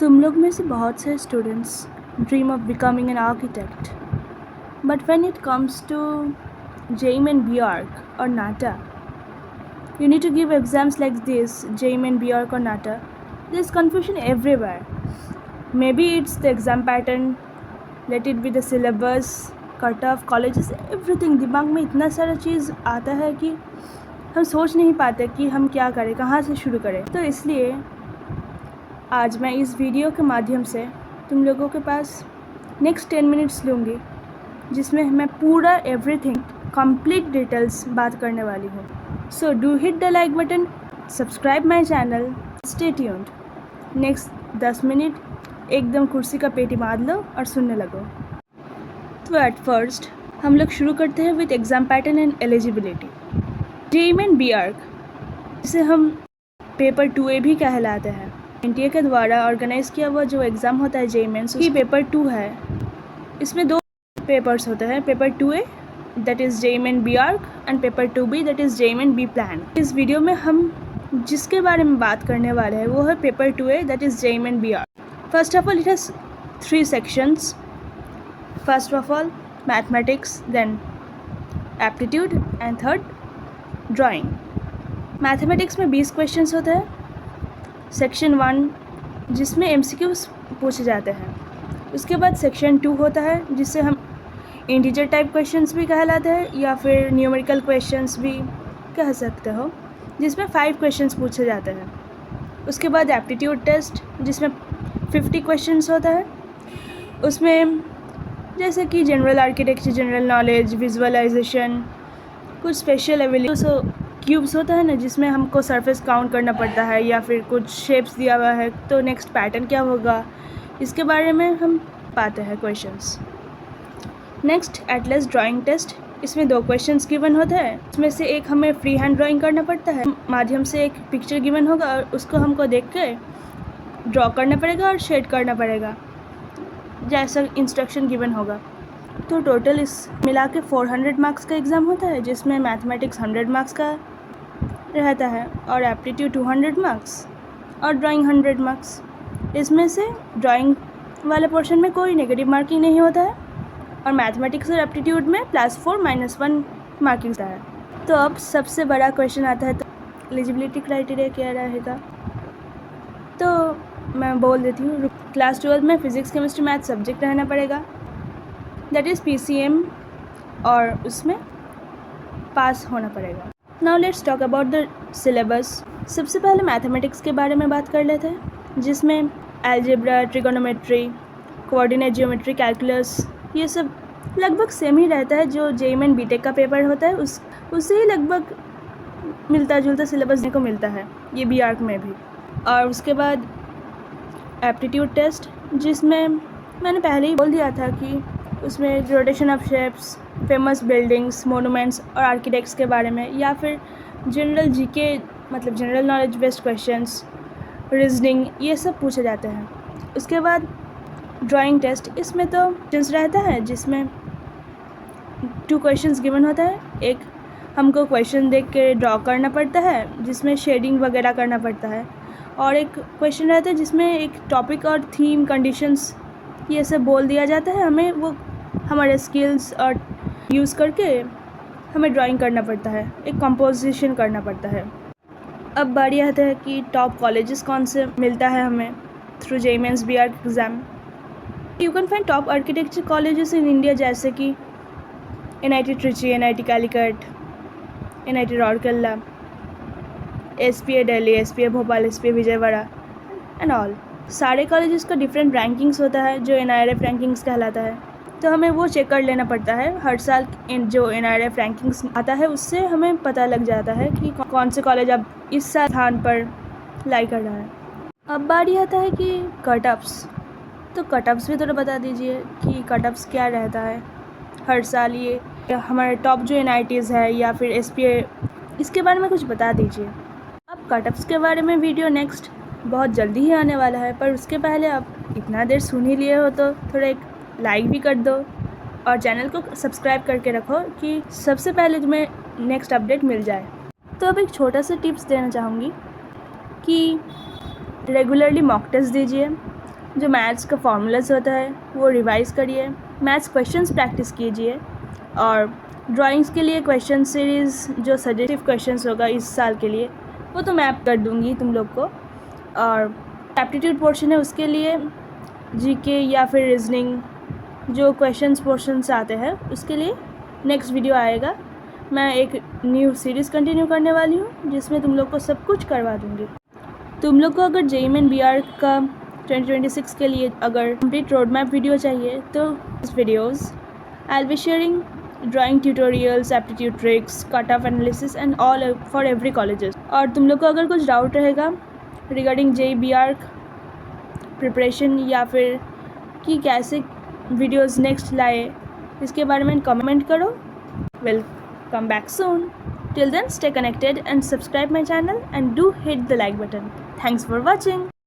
तुम लोग में से बहुत से students dream of becoming an architect, but when it comes to JEEM and BARC or NATA, you need to give exams like this, JEEM and BARC or NATA. There's confusion everywhere. Maybe it's the exam pattern, let it be the syllabus, cut-off, colleges, everything. दिमाग में इतना सारा चीज़ आता है कि हम सोच नहीं पाते कि हम क्या करें, कहाँ से शुरू करें। तो इसलिए आज मैं इस वीडियो के माध्यम से तुम लोगों के पास नेक्स्ट 10 मिनट्स लूँगी, जिसमें मैं पूरा एवरीथिंग कंप्लीट डिटेल्स बात करने वाली हूँ। So do hit the like button, subscribe my channel, stay tuned. Next 10 minute एकदम कुर्सी का पेटी मार लो और सुनने लगो। तो एट फर्स्ट हम लोग शुरू करते हैं with exam pattern and eligibility. JEEM and BARC, जिसे हम पेपर 2A भी कहलाते हैं, NTA के द्वारा ऑर्गेनाइज़ किया हुआ जो एग्ज़ाम होता है JEEM मेंस, उसकी पेपर 2 है। इसमें 2 पेपर्स होते हैं, paper 2A that is JEEM and BARC and paper 2B that is JEEM and B plan. इस वीडियो में हम जिसके बारे में बात करने वाले हैं वो है paper 2A that is JEEM and BARC। First of all it has 3 sections. First of all mathematics, then aptitude and third drawing. Mathematics में 20 क्वेश्चंस होते हैं। सेक्शन 1 जिसमें MCQs पूछे जाते हैं। उसके बाद सेक्शन 2 होता है जिसे हम इंटीजर टाइप क्वेश्चंस भी कहलाते हैं या फिर न्यूमेरिकल क्वेश्चंस भी कह सकते हो, जिसमें 5 क्वेश्चंस पूछे जाते हैं। उसके बाद एप्टीट्यूड टेस्ट जिसमें 50 क्वेश्चंस होता है। उसमें जैसे कि general architecture, general knowledge, visualisation, कुछ स्पेशल एबिलिटी, क्यूब्स होता है ना जिसमें हमको सरफेस काउंट करना पड़ता है या फिर कुछ शेप्स दिया हुआ है तो नेक्स्ट पैटर्न क्या होगा, इसके बारे में हम पाते हैं questions. Next atlas drawing test, इसमें 2 क्वेश्चंस गिवन होते हैं। इसमें से एक हमें फ्री हैंड ड्राइंग करना पड़ता है, माध्यम से एक पिक्चर गिवन होगा और उसको हमको देख के ड्रॉ करना पड़ेगा और शेड करना पड़ेगा जैसा इंस्ट्रक्शन गिवन होगा। तो टोटल इस मिला के 400 मार्क्स का एग्ज़ाम होता है, जिसमें मैथमेटिक्स 100 मार्क्स का रहता है और एप्टीट्यूड 200 मार्क्स और ड्राइंग 100 मार्क्स। इसमें से ड्राइंग वाले पोर्शन में कोई नेगेटिव मार्किंग नहीं होता है और मैथमेटिक्स और एप्टीट्यूड में +4 -1 मार्किंग होता है। तो अब सबसे बड़ा क्वेश्चन आता है, तो एलिजिबिलिटी क्राइटेरिया क्या रहेगा, तो मैं बोल देती हूँ। क्लास 12 में फिज़िक्स, केमिस्ट्री, मैथ सब्जेक्ट रहना पड़ेगा, दैट इज़ PCM, और उसमें पास होना पड़ेगा। Now let's talk about the syllabus. सबसे पहले मैथमेटिक्स के बारे में बात कर लेते हैं, जिसमें algebra, trigonometry, coordinate geometry, calculus, ये सब लगभग सेम ही रहता है। जो JEEM and BTech का पेपर होता है उससे ही लगभग मिलता जुलता सिलेबस देखने को मिलता है, ये BARC में भी। और उसके बाद एप्टीट्यूड टेस्ट, जिसमें मैंने पहले ही बोल दिया था कि उसमें rotation of shapes, famous buildings, monuments और आर्किटेक्ट्स के बारे में, या फिर जनरल GK मतलब general knowledge based questions, reasoning, ये सब पूछे जाते हैं। उसके बाद ड्राइंग टेस्ट, इसमें तो क्वेश्चंस रहता है जिसमें 2 क्वेश्चंस गिवन होता है। एक हमको क्वेश्चन देख के ड्रॉ करना पड़ता है जिसमें शेडिंग वगैरह करना पड़ता है, और एक क्वेश्चन रहता है जिसमें एक टॉपिक और थीम, कंडीशंस, ये सब बोल दिया जाता है। हमें वो हमारे स्किल्स और यूज़ करके हमें ड्राइंग करना पड़ता है, एक कंपोजिशन करना पड़ता है। अब बारी आता है कि टॉप कॉलेजेस कौन से मिलता है हमें through JEEM mains BARC exam. You can find top architecture colleges in India, जैसे कि NIT Trichy, NIT Calicut, NIT Rourkela, SPA Delhi, SPA Bhopal, SPA Vijayawada and all. सारे कॉलेजेस का डिफरेंट रैंकिंग्स होता है जो NIRF रैंकिंग्स कहलाता है, तो हमें वो चेक कर लेना पड़ता है। हर साल जो NIRF रैंकिंग्स आता है उससे हमें पता लग जाता है कि कौन से कॉलेज अब इस स्थान पर लाई कर रहा है। अब बारी आता है कि कट ऑफ्स, तो कट ऑफ्स भी थोड़ा बता दीजिए कि कट ऑफ्स क्या रहता है हर साल। ये हमारे टॉप जो NITs है या फिर SPA, इसके बारे में कुछ बता दीजिए। अब कट ऑफ्स के बारे में वीडियो नेक्स्ट बहुत जल्दी ही आने वाला है, पर उसके पहले आप इतना देर सुन ही लिए हो तो थोड़ा एक लाइक भी कर दो और चैनल को सब्सक्राइब करके रखो कि सबसे पहले तुम्हें नेक्स्ट अपडेट मिल जाए। तो अब एक छोटा सा टिप्स देना चाहूँगी कि रेगुलरली मॉक टेस्ट दीजिए, जो मैथ्स का फॉर्मूलाज होता है वो रिवाइज करिए, मैथ्स क्वेश्चंस प्रैक्टिस कीजिए, और ड्राइंग्स के लिए क्वेश्चन सीरीज़ जो सजेस्टिव क्वेश्चंस होगा इस साल के लिए वो तो मैं कर दूँगी तुम लोग को। और एप्टीट्यूड पोर्शन है उसके लिए जीके या फिर रीजनिंग जो पोर्शंस आते हैं उसके लिए नेक्स्ट वीडियो आएगा। मैं एक न्यू सीरीज़ कंटिन्यू करने वाली हूँ जिसमें तुम लोग को सब कुछ करवा दूँगी। तुम लोग को अगर JEE एंड BR का 2026 के लिए अगर कंप्लीट रोड मैप वीडियो चाहिए तो इस videos I will be sharing drawing tutorials, aptitude tricks, cut off analysis and all for every colleges. और तुम लोग को अगर कुछ डाउट रहेगा रिगार्डिंग JEE BR प्रिपरेशन या फिर कि कैसे वीडियोस नेक्स्ट लाए इसके बारे में कमेंट करो। We'll come back soon. Till then, stay connected and subscribe my channel and do hit the like button. Thanks for watching.